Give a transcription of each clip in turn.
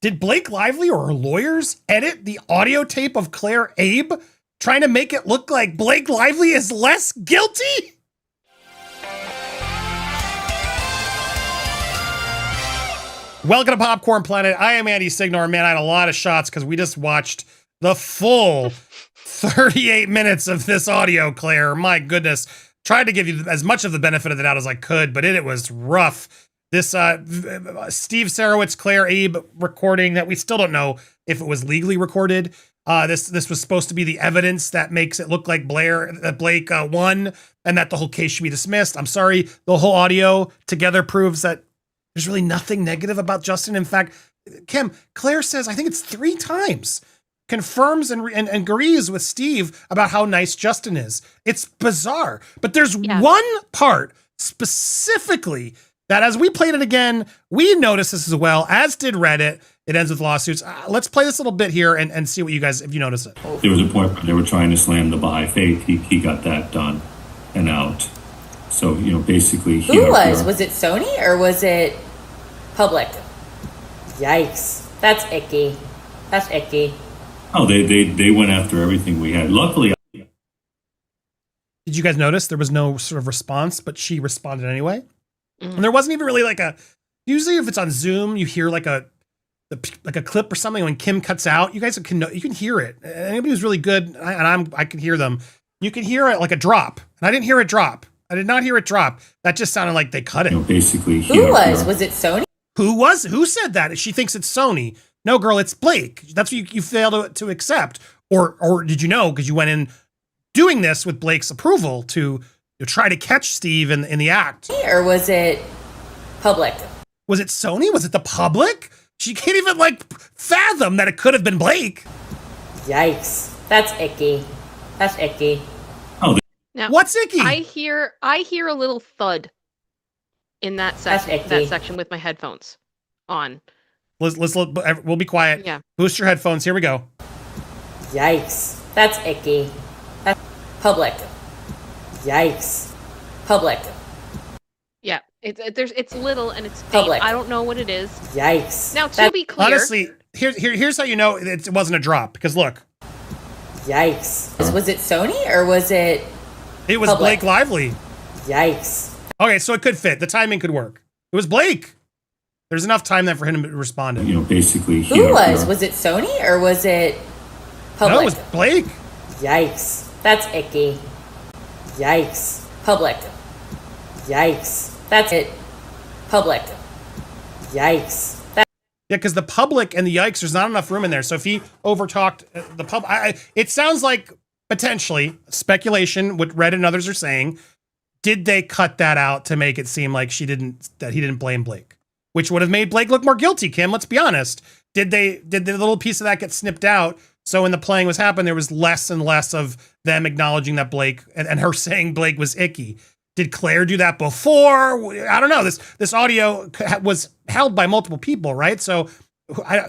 Did Blake Lively or her lawyers edit the audio tape of Claire Abe trying to make it look like Blake Lively is less guilty? Welcome to Popcorn Planet. I am Andy Signore. Man, I had a lot of shots because we just watched the full 38 minutes of this audio, Claire. My goodness. Tried to give you as much of the benefit of the doubt as I could, but it was rough. This Steve Sarowitz, Claire Abe recording that we still don't know if it was legally recorded. This was supposed to be the evidence that makes it look like Blake won and that the whole case should be dismissed. I'm sorry. The whole audio together proves that there's really nothing negative about Justin. In fact, Kim, Claire says, I think it's 3 times, confirms and agrees with Steve about how nice Justin is. It's bizarre. But there's one part specifically that as we played it again, we noticed this as well, as did Reddit. It ends with lawsuits. Let's play this little bit here and see what you guys, if you notice it. There was a point where they were trying to slam the Baha'i faith. He got that done and out. So, basically... Who was? Was it Sony or was it public? Yikes. That's icky. That's icky. Oh, they went after everything we had. Luckily... Did you guys notice there was no sort of response, but she responded anyway? Mm-hmm. And there wasn't even really usually if it's on Zoom, you hear like a clip or something. When Kim cuts out, you guys can hear it. Anybody who's really good, I can hear them. You can hear it like a drop. And I didn't hear it drop. I did not hear it drop. That just sounded like they cut it. Basically, who was? Was it Sony? Who said that? She thinks it's Sony. No, girl, it's Blake. That's what you failed to accept. Or did you know? Because you went in doing this with Blake's approval to try to catch Steve in the act. Or was it public? Was it Sony? Was it the public? She can't even fathom that it could have been Blake. Yikes. That's icky. That's icky. Now, what's icky? I hear a little thud in that section with my headphones on. We'll be quiet. Yeah. Boost your headphones. Here we go. Yikes. That's icky. That's public. Yikes. Public. Yeah. It's little and it's faint. Public. I don't know what it is. Yikes. Now to be clear. Honestly, here's how you know it wasn't a drop, because look. Yikes. Was it Sony or was it... It was public? Blake Lively. Yikes. Okay, so it could fit. The timing could work. It was Blake. There's enough time there for him to respond. Basically... Who was? Was it Sony or was it public? No, it was Blake. Yikes. That's icky. Yikes. Public. Yikes. That's it. Public. Yikes. Yeah, because the public and the yikes, there's not enough room in there. So if he overtalked the pub, it sounds like potentially speculation, what Reddit and others are saying. Did they cut that out to make it seem like he didn't blame Blake, which would have made Blake look more guilty? Kim, let's be honest. Did the little piece of that get snipped out? So when the playing was happening, there was less and less of them acknowledging that Blake and her saying Blake was icky. Did Claire do that before? I don't know. This audio was held by multiple people, right? So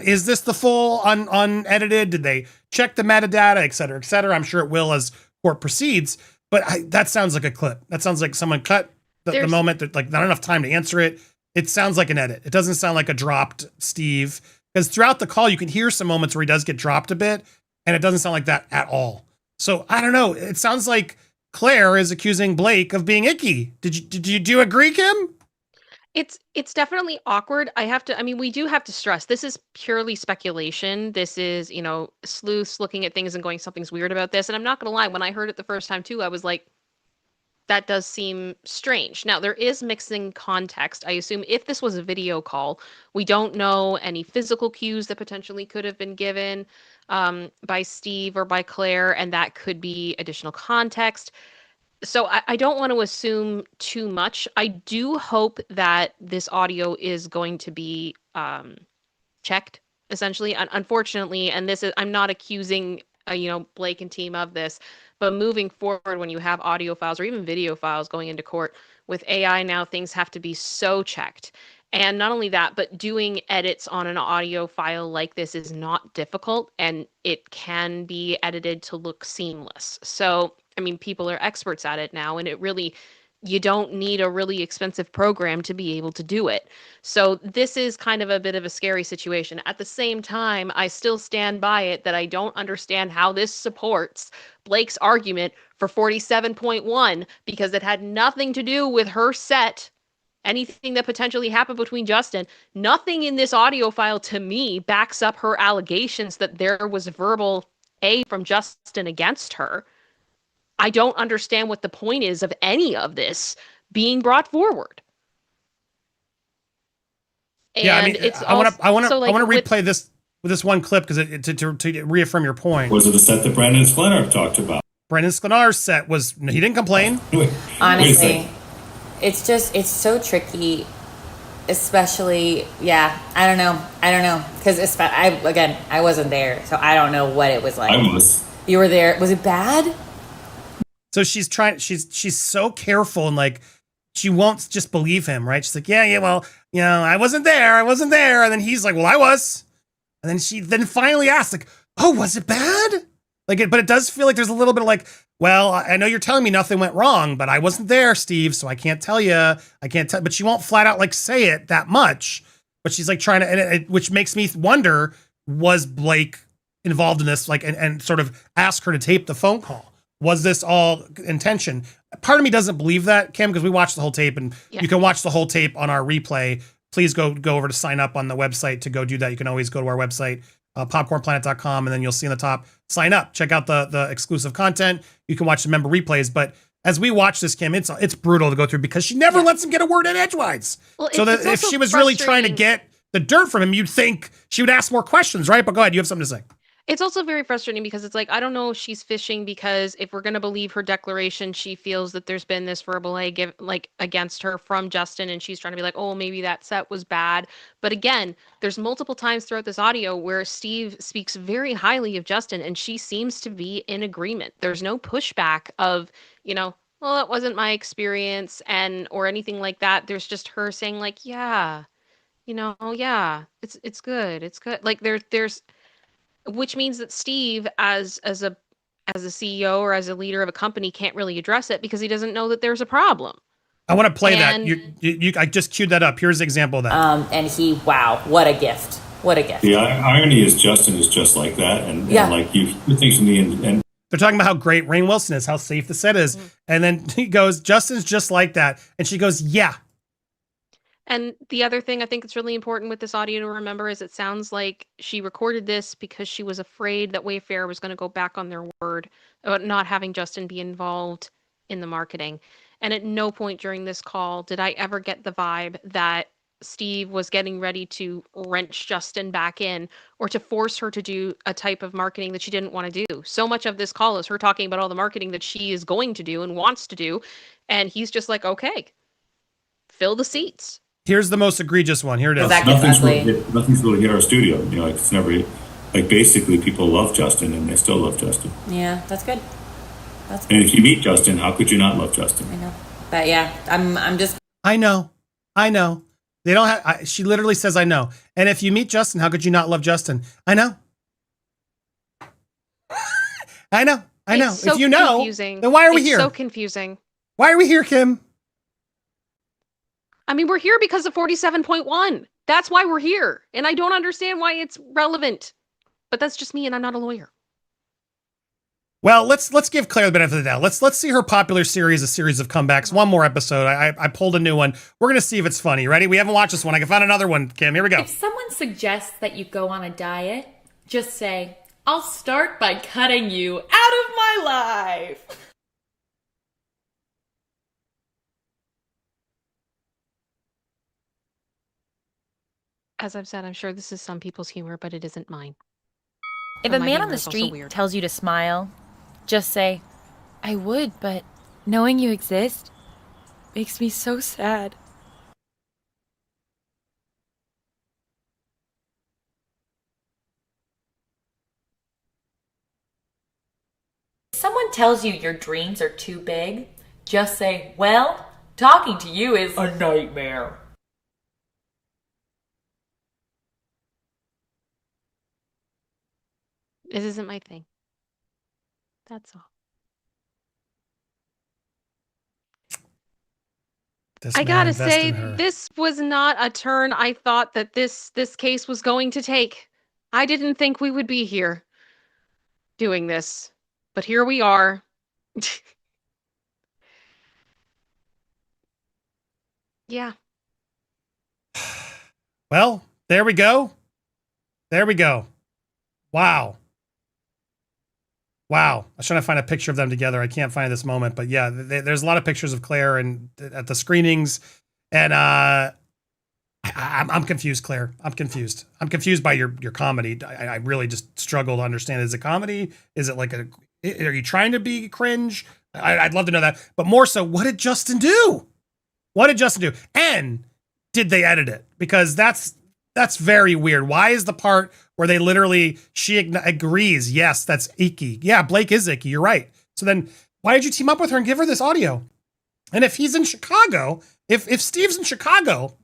is this the full unedited? Did they check the metadata, et cetera, et cetera? I'm sure it will as court proceeds. But that sounds like a clip. That sounds like someone cut the moment that not enough time to answer it. It sounds like an edit. It doesn't sound like a dropped Steve, because throughout the call you can hear some moments where he does get dropped a bit, and it doesn't sound like that at all. So I don't know. It sounds like Claire is accusing Blake of being icky. Do you agree, Kim? It's definitely awkward. We do have to stress this is purely speculation. This is, sleuths looking at things and going, something's weird about this. And I'm not going to lie, when I heard it the first time too, I was like, that does seem strange. Now, there is mixing context. I assume if this was a video call, we don't know any physical cues that potentially could have been given by Steve or by Claire, and that could be additional context. So I don't want to assume too much. I do hope that this audio is going to be checked, essentially. Unfortunately, and I'm not accusing Blake and team of this, but moving forward, when you have audio files or even video files going into court with AI now, things have to be so checked. And not only that, but doing edits on an audio file like this is not difficult, and it can be edited to look seamless. So, people are experts at it now, and it really you don't need a really expensive program to be able to do it. So this is kind of a bit of a scary situation. At the same time, I still stand by it that I don't understand how this supports Blake's argument for 47.1, because it had nothing to do with her set, anything that potentially happened between Justin. Nothing in this audio file to me backs up her allegations that there was verbal A from Justin against her. I don't understand what the point is of any of this being brought forward. And Yeah, I mean, it's I want to with, replay this with this one clip because to reaffirm your point. Was it the set that Brandon Sklenar talked about? Brandon Sklenar's set was, he didn't complain. Honestly, it's so tricky, especially, I don't know, because I wasn't there, so I don't know what it was like. I was. You were there. Was it bad? So she's so careful, and like, she won't just believe him, right? She's like, yeah, well, I wasn't there. And then he's like, well, I was. And then she finally asks, like, oh, was it bad? But it does feel like there's a little bit of like, well, I know you're telling me nothing went wrong, but I wasn't there, Steve, so I can't tell you. But she won't flat out like say it that much. But she's like trying to, which makes me wonder, was Blake involved in this? Like, and sort of ask her to tape the phone call. Was this all intention? Part of me doesn't believe that, Kim, because we watched the whole tape, and you can watch the whole tape on our replay. Please go over to sign up on the website to go do that. You can always go to our website, popcornplanet.com, and then you'll see in the top, sign up, check out the exclusive content. You can watch the member replays. But as we watch this, Kim, it's brutal to go through because she never lets him get a word in edgewise. Well, so that if she was really trying to get the dirt from him, you'd think she would ask more questions, right? But go ahead, you have something to say. It's also very frustrating because it's like, I don't know if she's fishing because if we're going to believe her declaration, she feels that there's been this verbal A against her from Justin, and she's trying to be like, oh, maybe that set was bad. But again, there's multiple times throughout this audio where Steve speaks very highly of Justin, and she seems to be in agreement. There's no pushback of, well, that wasn't my experience or anything like that. There's just her saying like, yeah, it's good. It's good. Like there's which means that Steve, as a CEO or as a leader of a company, can't really address it because he doesn't know that there's a problem. I want to play that. I just queued that up. Here's an example of that. And wow, what a gift! What a gift! The irony is Justin is just like that, and like you think to me, and they're talking about how great Rainn Wilson is, how safe the set is, and then he goes, Justin's just like that, and she goes, yeah. And the other thing I think it's really important with this audio to remember is it sounds like she recorded this because she was afraid that Wayfair was going to go back on their word about not having Justin be involved in the marketing. And at no point during this call did I ever get the vibe that Steve was getting ready to wrench Justin back in or to force her to do a type of marketing that she didn't want to do. So much of this call is her talking about all the marketing that she is going to do and wants to do. And he's just like, okay, fill the seats. Here's the most egregious one. Here it is. Nothing's really hit our studio. Like it's never, like basically people love Justin and they still love Justin. Yeah, that's good. And if you meet Justin, how could you not love Justin? I know. But yeah, I'm just. I know. They don't have, she literally says, I know. And if you meet Justin, how could you not love Justin? I know. I know. It's so if you know, confusing. then why are we here? It's so confusing. Why are we here, Kim? I mean, we're here because of 47.1. That's why we're here. And I don't understand why it's relevant. But that's just me, and I'm not a lawyer. Well, let's give Claire the benefit of the doubt. Let's see her popular series, a series of comebacks. One more episode. I pulled a new one. We're going to see if it's funny. Ready? We haven't watched this one. I can find another one, Kim. Here we go. If someone suggests that you go on a diet, just say, I'll start by cutting you out of my life. As I've said, I'm sure this is some people's humor, but it isn't mine. If a man on the street tells you to smile, just say, I would, but knowing you exist makes me so sad. If someone tells you your dreams are too big, just say, well, talking to you is a nightmare. This isn't my thing. That's all. This I man gotta invested say, in her. this was not a turn I thought that this case was going to take. I didn't think we would be here doing this, but here we are. Yeah. Well, there we go. There we go. Wow. Wow. I was trying to find a picture of them together. I can't find this moment, but yeah, there's a lot of pictures of Claire and at the screenings. And I'm confused, Claire. I'm confused. I'm confused by your comedy. I really just struggle to understand. Is it comedy? Is it like are you trying to be cringe? I'd love to know that. But more so, what did Justin do? What did Justin do? And did they edit it? Because that's very weird. Why is the part where they literally, she agrees, yes, that's icky. Yeah, Blake is icky. You're right. So then why did you team up with her and give her this audio? And if he's in Chicago, if Steve's in Chicago,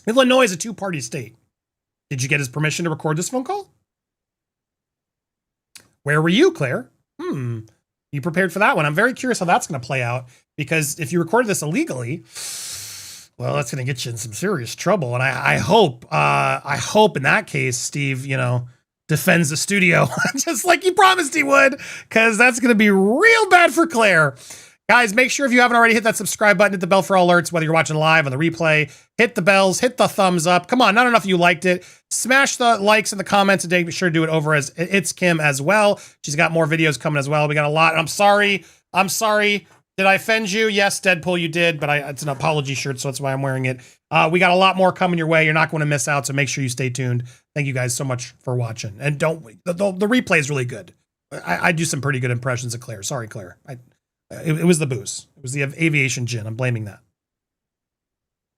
Illinois is a two-party state. Did you get his permission to record this phone call? Where were you, Claire? You prepared for that one. I'm very curious how that's going to play out, because if you recorded this illegally, well, that's going to get you in some serious trouble. And I hope in that case, Steve, defends the studio just like he promised he would, because that's going to be real bad for Claire. Guys, make sure if you haven't already, hit that subscribe button, hit the bell for all alerts, whether you're watching live on the replay, hit the bells, hit the thumbs up. Come on, not enough of you liked it. Smash the likes in the comments today. Be sure to do it over as It's Kim as well. She's got more videos coming as well. We got a lot. I'm sorry. Did I offend you? Yes, Deadpool, you did, but it's an apology shirt, so that's why I'm wearing it. We got a lot more coming your way. You're not going to miss out, so make sure you stay tuned. Thank you guys so much for watching. And the replay is really good. I do some pretty good impressions of Claire. Sorry, Claire. It was the booze. It was the aviation gin. I'm blaming that.